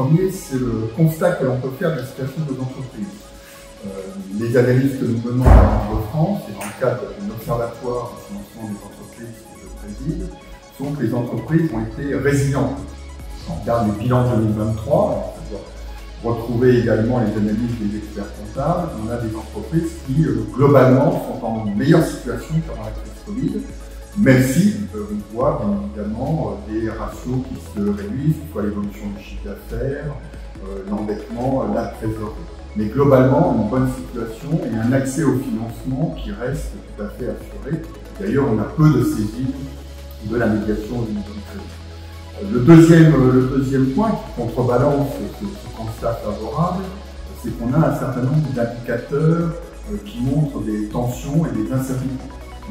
premier, c'est le constat que l'on peut faire de la situation de nos entreprises. Les analyses que nous menons à France et dans le cadre de l'Observatoire du financement des entreprises que je préside, sont que les entreprises ont été résilientes. Si on regarde les bilans 2023, c'est-à-dire retrouver également les analyses des experts comptables, on a des entreprises qui, globalement, sont en meilleure situation qu'avant la crise Covid, même si on voit bien évidemment des ratios qui se réduisent, que ce soit l'évolution du chiffre d'affaires, l'endettement, la trésorerie. Mais globalement, une bonne situation et un accès au financement qui reste tout à fait assuré. D'ailleurs, on a peu de saisines de la médiation d'une bonne crédit. Le deuxième point qui contrebalance ce constat favorable, c'est qu'on a un certain nombre d'indicateurs qui montrent des tensions et des incertitudes.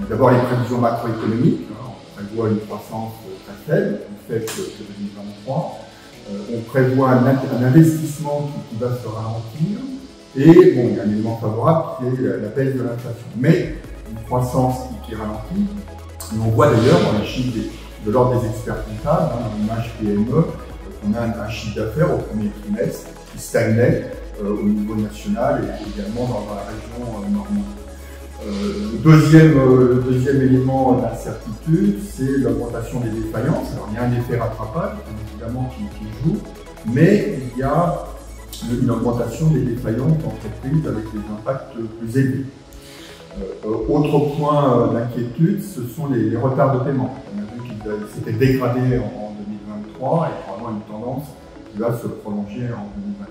D'abord les prévisions macroéconomiques, on prévoit une croissance très faible, du fait que 2023. On prévoit un investissement qui va se ralentir. Et bon, il y a un élément favorable qui est la baisse de l'inflation. Mais une croissance qui ralentit. Et on voit d'ailleurs dans les chiffres de l'ordre des experts comptables, dans l'image PME, qu'on a un chiffre d'affaires au premier trimestre qui stagnait au niveau national et également dans la région normande. Le deuxième élément d'incertitude, c'est l'augmentation des défaillances. Alors, il y a un effet rattrapage, bien évidemment, qui joue, mais il y a une augmentation des défaillances d'entreprises avec des impacts plus élevés. Autre point d'inquiétude, ce sont les retards de paiement. On a vu qu'ils s'étaient dégradés en 2023 et probablement une tendance qui va se prolonger en 2024.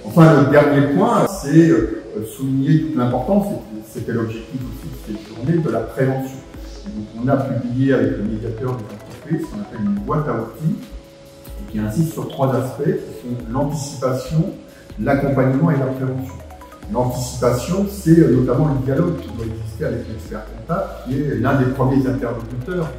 Enfin, le dernier point, c'est souligner toute l'importance, c'était l'objectif aussi de cette journée, de la prévention. Et donc, on a publié avec le médiateur des entreprises ce qu'on appelle une boîte à outils, qui insiste sur trois aspects, qui sont l'anticipation, l'accompagnement et la prévention. L'anticipation, c'est notamment le dialogue qui doit exister avec l'expert comptable, qui est l'un des premiers interlocuteurs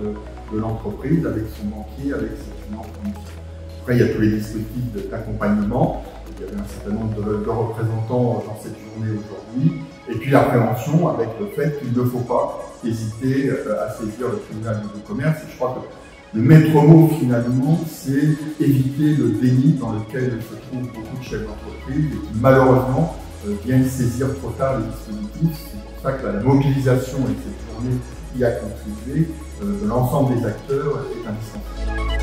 de l'entreprise, avec son banquier, avec ses finances fournisseurs. Après, il y a tous les dispositifs d'accompagnement. Il y avait un certain nombre de représentants dans cette journée aujourd'hui. Et puis la prévention avec le fait qu'il ne faut pas hésiter à saisir le tribunal de commerce. Et je crois que le maître mot finalement, c'est éviter le déni dans lequel se trouvent beaucoup de chefs d'entreprise et qui malheureusement viennent saisir trop tard les dispositifs. C'est pour ça que la mobilisation et cette journée y a contribué de l'ensemble des acteurs est indispensable.